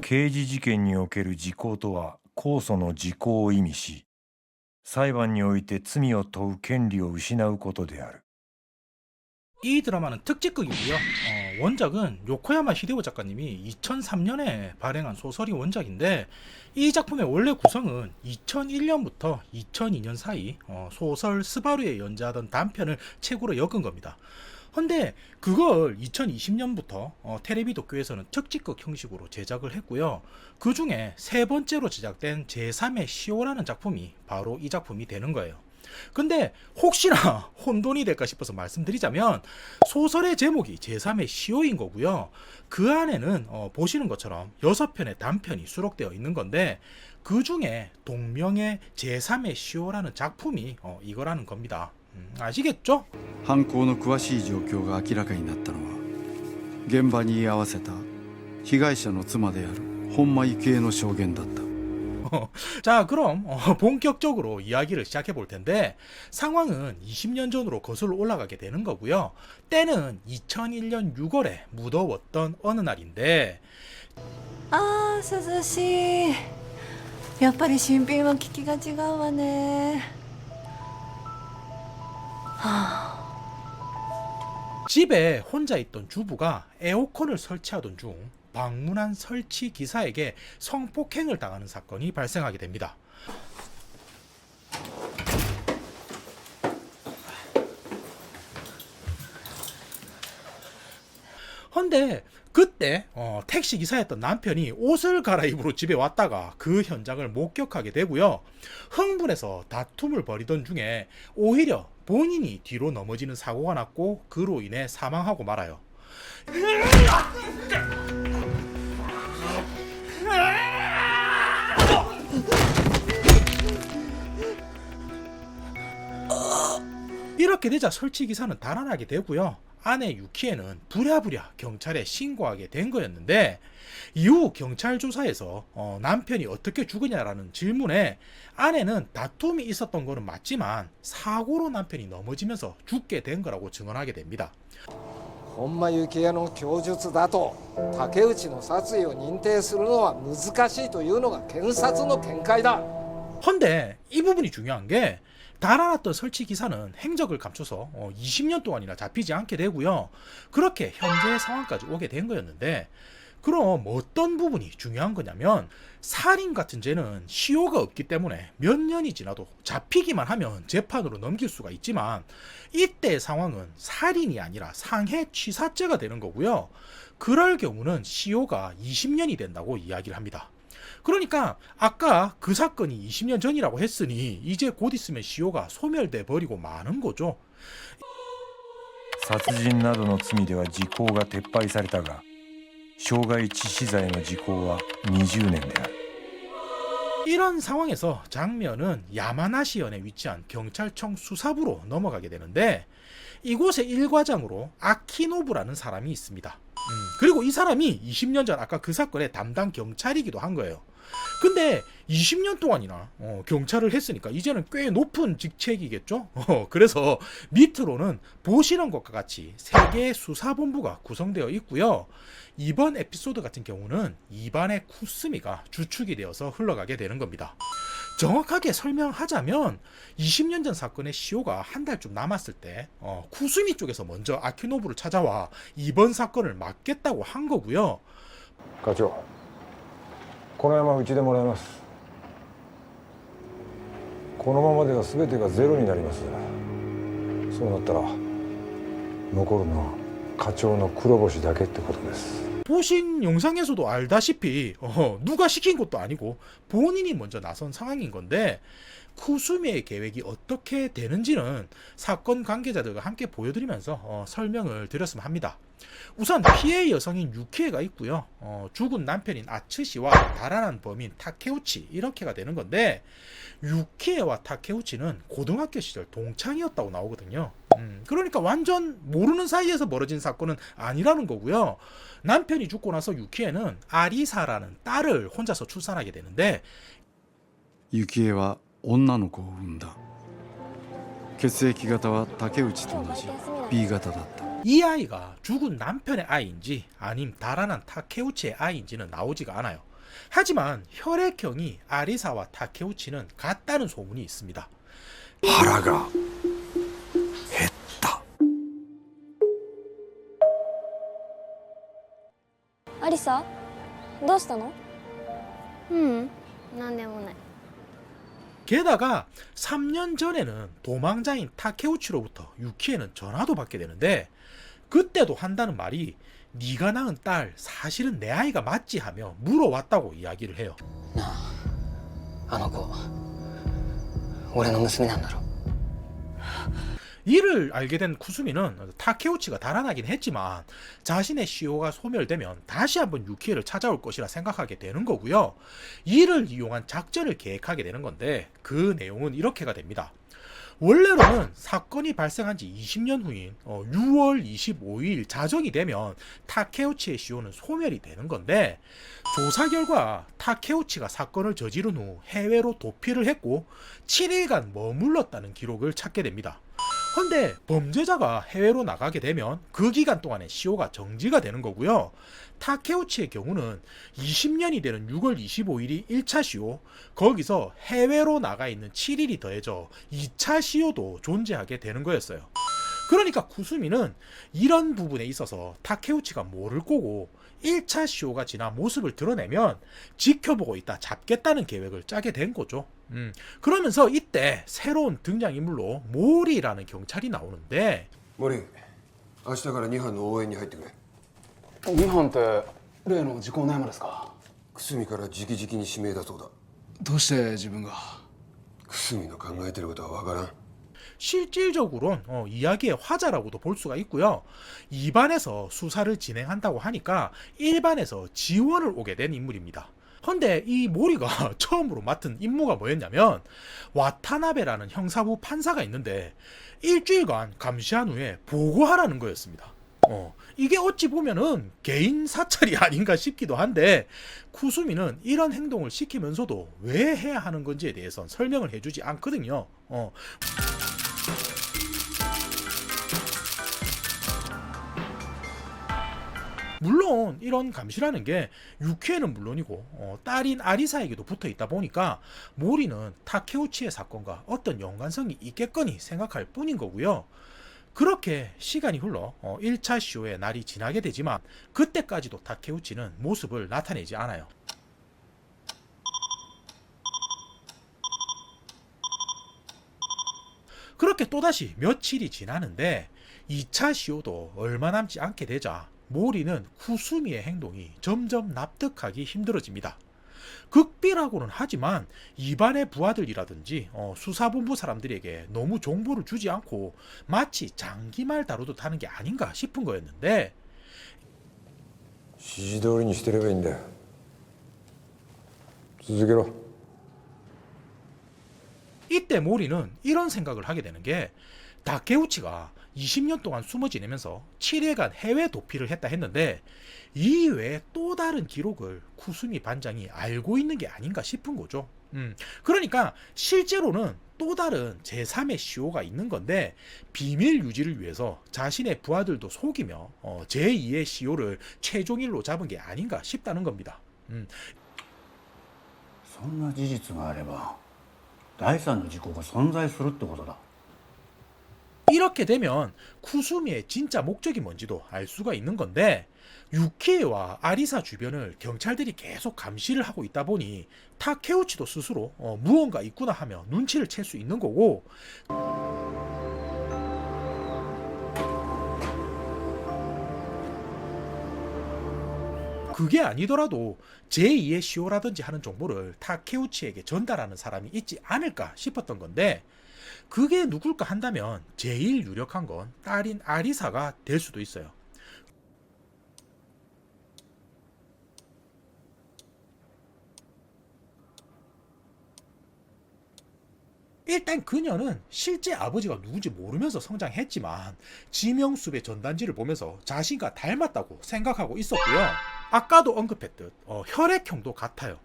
刑事事件における時効とは控訴の時効を意味し、裁判において罪を問う権利を失うことである。 이 드라마는 특집극이고요. 원작은 요코야마 히데오 작가님이 2003년에 발행한 소설이 원작인데, 이 작품의 원래 구성은 2001년부터 2002년 사이 소설 스바루에 연재하던 단편을 책으로 엮은 겁니다. 근데 그걸 2020년부터 테레비 도쿄에서는 특집극 형식으로 제작을 했고요. 그 중에 세 번째로 제작된 제3의 시오라는 작품이 바로 이 작품이 되는 거예요. 근데 혹시나 혼돈이 될까 싶어서 말씀드리자면, 소설의 제목이 제3의 시오인 거고요. 그 안에는 보시는 것처럼 6편의 단편이 수록되어 있는 건데, 그 중에 동명의 제3의 시오라는 작품이 이거라는 겁니다. 아시겠죠? 犯行の詳しい状況が明らかになったのは、現場に居合わせた被害者の妻である本間幸恵の証言だった。 자, 그럼 본격적으로 이야기를 시작해 볼 텐데, 상황은 20년 전으로 거슬러 올라가게 되는 거고요. 때는 2001년 6월에 무더웠던 어느 날인데, あー涼しい。やっぱり新品は効きが違うわね。はあ。 집에 혼자 있던 주부가 에어컨을 설치하던 중 방문한 설치 기사에게 성폭행을 당하는 사건이 발생하게 됩니다. 헌데 그때 택시 기사였던 남편이 옷을 갈아입으러 집에 왔다가 그 현장을 목격하게 되고요. 흥분해서 다툼을 벌이던 중에 오히려 본인이 뒤로 넘어지는 사고가 났고, 그로 인해 사망하고 말아요. 이렇게 되자 설치 기사는 달아나게 되고요. 아내 유키에는 부랴부랴 경찰에 신고하게 된 거였는데, 이후 경찰 조사에서 남편이 어떻게 죽으냐라는 질문에 아내는 다툼이 있었던 거는 맞지만 사고로 남편이 넘어지면서 죽게 된 거라고 증언하게 됩니다. 本間幸恵の供述だと竹内の殺意を認定するのは難しいというのが検察の見解だ。 헌데 이 부분이 중요한 게, 달아났던 설치 기사는 행적을 감춰서 20년 동안이나 잡히지 않게 되고요. 그렇게 현재의 상황까지 오게 된 거였는데, 그럼 어떤 부분이 중요한 거냐면, 살인 같은 죄는 시효가 없기 때문에 몇 년이 지나도 잡히기만 하면 재판으로 넘길 수가 있지만, 이때의 상황은 살인이 아니라 상해취사죄가 되는 거고요. 그럴 경우는 시효가 20년이 된다고 이야기를 합니다. 그러니까 아까 그 사건이 20년 전이라고 했으니 이제 곧 있으면 시효가 소멸돼 버리고 마는 거죠. 殺人などの罪では時効が撤廃されたが、傷害致死罪の時効は20年である。 이런 상황에서 장면은 야마나시현에 위치한 경찰청 수사부로 넘어가게 되는데, 이곳의 일과장으로 아키노부라는 사람이 있습니다. 그리고 이 사람이 20년 전 아까 그 사건의 담당 경찰이기도 한 거예요. 근데 20년 동안이나 경찰을 했으니까 이제는 꽤 높은 직책이겠죠. 그래서 밑으로는 보시는 것과 같이 3개의 수사본부가 구성되어 있고요. 이번 에피소드 같은 경우는 이반의 쿠스미가 주축이 되어서 흘러가게 되는 겁니다. 정확하게 설명하자면 20년 전 사건의 시효가 한 달쯤 남았을 때 쿠스미 쪽에서 먼저 아키노부를 찾아와 이번 사건을 맡겠다고 한 거고요. 課長、この山うちでもらいます。このままでは全てがゼロになります。そうなったら残るのは課長の黒星だけってことです。 보신 영상에서도 알다시피 누가 시킨 것도 아니고 본인이 먼저 나선 상황인 건데, 쿠수미의 계획이 어떻게 되는지는 사건 관계자들과 함께 보여드리면서 설명을 드렸으면 합니다. 우선 피해 여성인 유키에가 있고요. 죽은 남편인 아츠시와 달아난 범인 타케우치, 이렇게가 되는 건데, 유키에와 타케우치는 고등학교 시절 동창이었다고 나오거든요. 그러니까 완전 모르는 사이에서 벌어진 사건은 아니라는 거고요. 남편이 죽고 나서 유키에는 아리사라는 딸을 혼자서 출산하게 되는데, 幸恵は女の子を産んだ。血液型は竹内と同じ B 型だった。 이 아이가 죽은 남편의 아이인지 아님 달아난 타케우치의 아이인지는 나오지가 않아요. 하지만 혈액형이 아리사와 타케우치는 같다는 소문이 있습니다. 腹が減った。アリサどうしたの？なんでもない。 게다가 3년 전에는 도망자인 타케우치로부터 유키에는 전화도 받게 되는데 그때도 한다는 말이 네가 낳은 딸 사실은 내 아이가 맞지 하며 물어왔다고 이야기를 해요. あの子俺の娘なんだろ？ 이를 알게 된 쿠스미는 타케우치가 달아나긴 했지만 자신의 시호가 소멸되면 다시 한번 유키에를 찾아올 것이라 생각하게 되는 거고요. 이를 이용한 작전을 계획하게 되는 건데 그 내용은 이렇게가 됩니다. 원래로는 사건이 발생한 지 20년 후인 6월 25일 자정이 되면 타케우치의 시호는 소멸이 되는 건데 조사 결과 타케우치가 사건을 저지른 후 해외로 도피를 했고 7일간 머물렀다는 기록을 찾게 됩니다. 근데 범죄자가 해외로 나가게 되면 그 기간 동안에 시효가 정지가 되는 거고요. 타케우치의 경우는 20년이 되는 6월 25일이 1차 시효, 거기서 해외로 나가 있는 7일이 더해져 2차 시효도 존재하게 되는 거였어요. 그러니까 쿠스미는 이런 부분에 있어서 타케우치가 모를 거고 1차 시효가 지나 모습을 드러내면 지켜보고 있다 잡겠다는 계획을 짜게 된 거죠. 그러면서 이때 새로운 등장인물로 모리라는 경찰이 나오는데 森明日から2班の応援に入ってくれ。2班って例の時効の山ですか？久住から直々に指名だそうだ。どうして自分が？久住の考えてることはわからん。 실질적으론 이야기의 화자라고도 볼 수가 있고요. 2반에서 수사를 진행한다고 하니까 1반에서 지원을 오게 된 인물입니다. 근데 이 모리가 처음으로 맡은 임무가 뭐였냐면 와타나베라는 형사부 판사가 있는데 일주일간 감시한 후에 보고하라는 거였습니다. 이게 어찌 보면은 개인 사찰이 아닌가 싶기도 한데 쿠스미는 이런 행동을 시키면서도 왜 해야 하는 건지에 대해서는 설명을 해주지 않거든요. 물론 이런 감시라는 게 유키에는 물론이고 딸인 아리사에게도 붙어 있다 보니까 모리는 타케우치의 사건과 어떤 연관성이 있겠거니 생각할 뿐인 거고요. 그렇게 시간이 흘러 1차 시효의 날이 지나게 되지만 그때까지도 타케우치는 모습을 나타내지 않아요. 그렇게 또다시 며칠이 지나는데 2차 시효도 얼마 남지 않게 되자 모리는 쿠스미의 행동이 점점 납득하기 힘들어집니다. 극비라고는 하지만 이반의 부하들이라든지 수사본부 사람들에게 너무 정보를 주지 않고 마치 장기말 다루듯 하는 게 아닌가 싶은 거였는데 指示通りにしてればいいんだよ。続けろ。 이때 모리는 이런 생각을 하게 되는 게 다케우치가 20년 동안 숨어 지내면서 7일간 해외 도피를 했다 했는데 이 외에 또 다른 기록을 쿠스미 반장이 알고 있는 게 아닌가 싶은 거죠. 그러니까 실제로는 또 다른 제3의 시효가 있는 건데 비밀 유지를 위해서 자신의 부하들도 속이며 제2의 시효를 최종일로 잡은 게 아닌가 싶다는 겁니다. そんな事実があれば第三の事故が存在するってことだ。 이렇게 되면 쿠스미의 진짜 목적이 뭔지도 알 수가 있는 건데 유키에와 아리사 주변을 경찰들이 계속 감시를 하고 있다 보니 타케우치도 스스로 무언가 있구나 하며 눈치를 챌 수 있는 거고 그게 아니더라도 제2의 시효라든지 하는 정보를 타케우치에게 전달하는 사람이 있지 않을까 싶었던 건데 그게 누굴까 한다면 제일 유력한 건 딸인 아리사가 될 수도 있어요. 일단 그녀는 실제 아버지가 누군지 모르면서 성장했지만 지명숲의 전단지를 보면서 자신과 닮았다고 생각하고 있었고요. 아까도 언급했듯 혈액형도 같아요.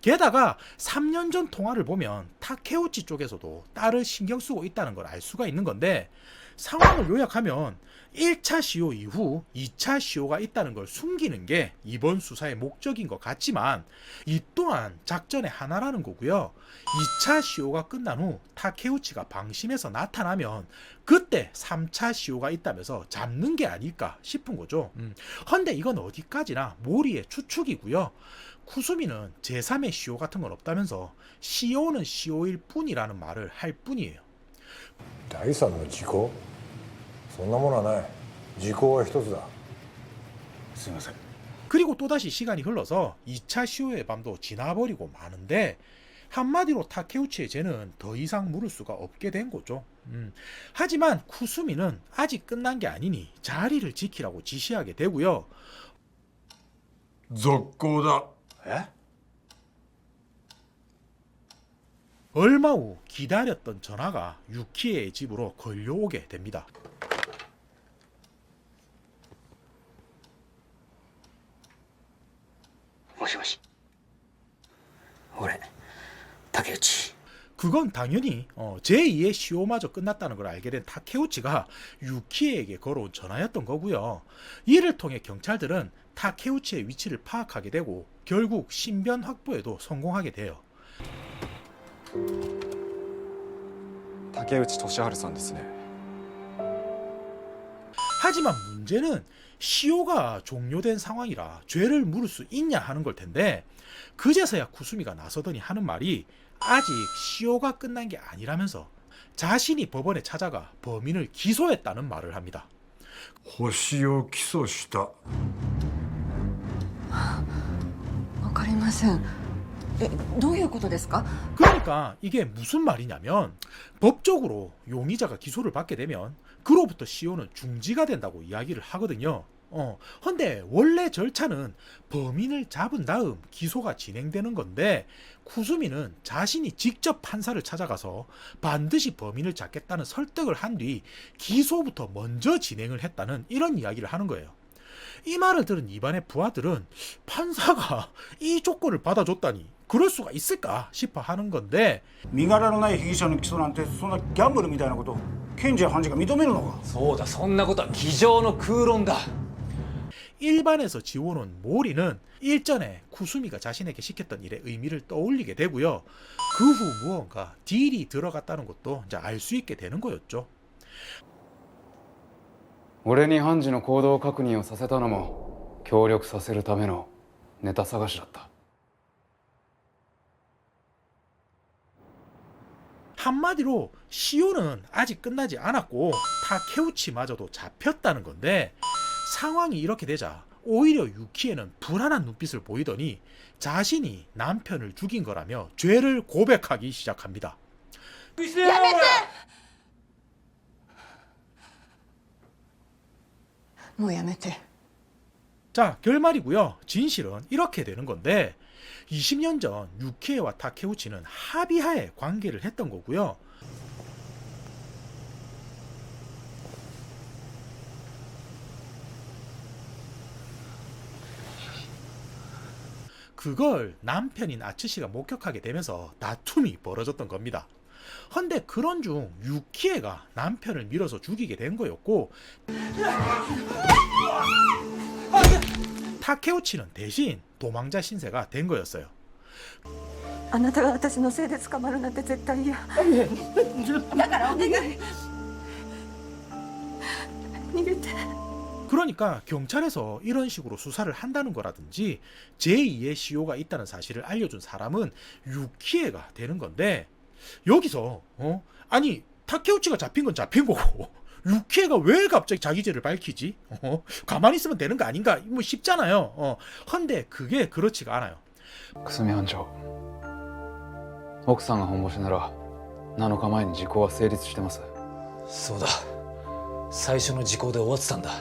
게다가 3년 전 통화를 보면 타케우치 쪽에서도 딸을 신경 쓰고 있다는 걸 알 수가 있는 건데 상황을 요약하면 1차 시효 이후 2차 시효가 있다는 걸 숨기는 게 이번 수사의 목적인 것 같지만 이 또한 작전의 하나라는 거고요. 2차 시효가 끝난 후 타케우치가 방심해서 나타나면 그때 3차 시효가 있다면서 잡는 게 아닐까 싶은 거죠. 헌데 이건 어디까지나 모리의 추측이고요. 쿠수미는 제3의 시효 같은 건 없다면서 시효는 시효일 뿐이라는 말을 할 뿐이에요. 第三の時効そんなものはない時効は一つだすいません 그리고 또다시 시간이 흘러서 2차 시효의 밤도 지나버리고 마는데 한마디로 타케우치의 죄는 더 이상 물을 수가 없게 된 거죠. 하지만 쿠수미는 아직 끝난 게 아니니 자리를 지키라고 지시하게 되고요. 続行だ。 え 얼마 후 기다렸던 전화가 유키에의 집으로 걸려오게 됩니다. もしもし俺竹内 그건 당연히 제2의 시효마저 끝났다는 걸 알게 된 타케우치가 유키에에게 걸어온 전화였던 거고요. 이를 통해 경찰들은 타케우치의 위치를 파악하게 되고 결국 신변 확보에도 성공하게 돼요. 竹内俊治さんですね。 하지만 문제는 시효가 종료된 상황이라 죄를 물을 수 있냐 하는 걸 텐데 그제서야 쿠수미가 나서더니 하는 말이 아직 시효가 끝난 게 아니라면서 자신이 법원에 찾아가 범인을 기소했다는 말을 합니다. ホシを起訴した。わかりません。どういうことですか？ 그러니까 이게 무슨 말이냐면 법적으로 용의자가 기소를 받게 되면 그로부터 시효는 중지가 된다고 이야기를 하거든요. 헌데 원래 절차는 범인을 잡은 다음 기소가 진행되는 건데 쿠수미는 자신이 직접 판사를 찾아가서 반드시 범인을 잡겠다는 설득을 한 뒤 기소부터 먼저 진행을 했다는 이런 이야기를 하는 거예요. 이 말을 들은 이반의 부하들은 판사가 이 조건을 받아줬다니 그럴 수가 있을까 싶어 하는 건데 身柄のない被疑者の起訴なんてそんなギャンブルみたいなこと検事や判事が認めるのかそうだそんなことは机上の空論だ 일반에서 지워놓은 모리는 일전에 쿠수미가 자신에게 시켰던 일의 의미를 떠올리게 되고요. 그 후 무언가 딜이 들어갔다는 것도 이제 알 수 있게 되는 거였죠. 俺に判事の行動確認をさせたのも協力させるためのネタ探しだった。 한마디로 시효는 아직 끝나지 않았고 타케우치마저도 잡혔다는 건데 상황이 이렇게 되자 오히려 유키에는 불안한 눈빛을 보이더니 자신이 남편을 죽인 거라며 죄를 고백하기 시작합니다. やめて！もうやめて。 자, 결말이고요. 진실은 이렇게 되는 건데 20년 전 유키에와 타케우치는 합의하에 관계를 했던 거고요. 그걸 남편인 아츠시가 목격하게 되면서 다툼이 벌어졌던 겁니다. 헌데 그런 중 유키에가 남편을 밀어서 죽이게 된 거였고 타케우치는 대신 도망자 신세가 된 거였어요. あなたが私のせいで捕まるなんて絶対嫌。だからお願い。逃げて。 그러니까 경찰에서 이런 식으로 수사를 한다는 거라든지 제2의 시효가 있다는 사실을 알려준 사람은 유키에가 되는 건데 여기서 아니 타케우치가 잡힌 건 잡힌 거고 유키에가 왜 갑자기 자기 죄를 밝히지? 가만히 있으면 되는 거 아닌가? 뭐 쉽잖아요. 헌데 그게 그렇지가 않아요. 久住班長奥さんが本ボシなら7日前に時効は成立してます。そうだ最初の時効で終わってたんだ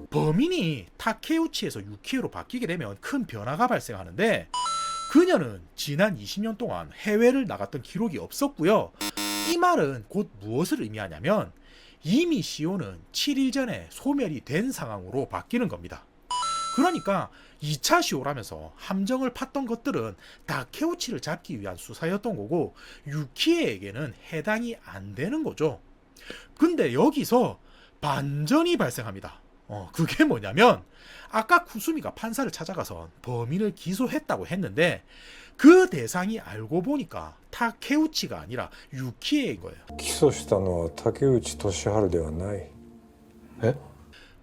범인이 타케우치에서 유키에로 바뀌게 되면 큰 변화가 발생하는데 그녀는 지난 20년 동안 해외를 나갔던 기록이 없었고요. 이 말은 곧 무엇을 의미하냐면 이미 시효는 7일 전에 소멸이 된 상황으로 바뀌는 겁니다. 그러니까 2차 시효라면서 함정을 팠던 것들은 타케우치를 잡기 위한 수사였던 거고 유키에에게는 해당이 안 되는 거죠. 근데 여기서 반전이 발생합니다. 그게 뭐냐면 아까 쿠수미가 판사를 찾아가서 범인을 기소했다고 했는데 그 대상이 알고 보니까 타케우치가 아니라 유키에인 거예요. 起訴したのは竹内俊治ではない。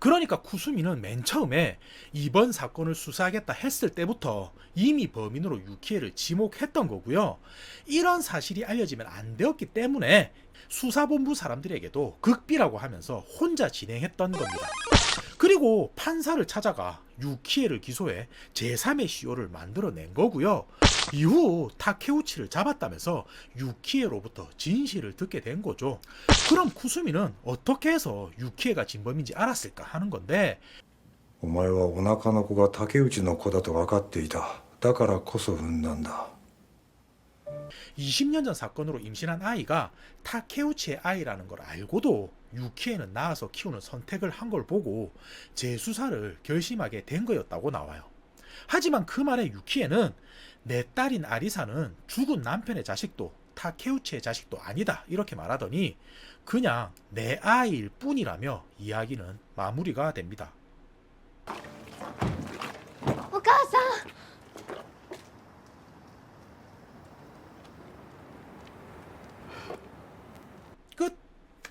그러니까 쿠수미는 맨 처음에 이번 사건을 수사하겠다 했을 때부터 이미 범인으로 유키에를 지목했던 거고요. 이런 사실이 알려지면 안 되었기 때문에 수사본부 사람들에게도 극비라고 하면서 혼자 진행했던 겁니다. 그리고 판사를 찾아가 유키에를 기소해 제3의 시효를 만들어낸 거고요. 이후 타케우치를 잡았다면서 유키에로부터 진실을 듣게 된 거죠. 그럼 쿠수미는 어떻게 해서 유키에가 진범인지 알았을까 하는 건데, お前はお腹の子が竹内の子だと分かっていた。だからこそ産んだんだ。 20년 전 사건으로 임신한 아이가 타케우치의 아이라는 걸 알고도 유키에는 낳아서 키우는 선택을 한 걸 보고 재수사를 결심하게 된 거였다고 나와요. 하지만 그 말에 유키에는 내 딸인 아리사는 죽은 남편의 자식도 타케우치의 자식도 아니다 이렇게 말하더니 그냥 내 아이일 뿐이라며 이야기는 마무리가 됩니다.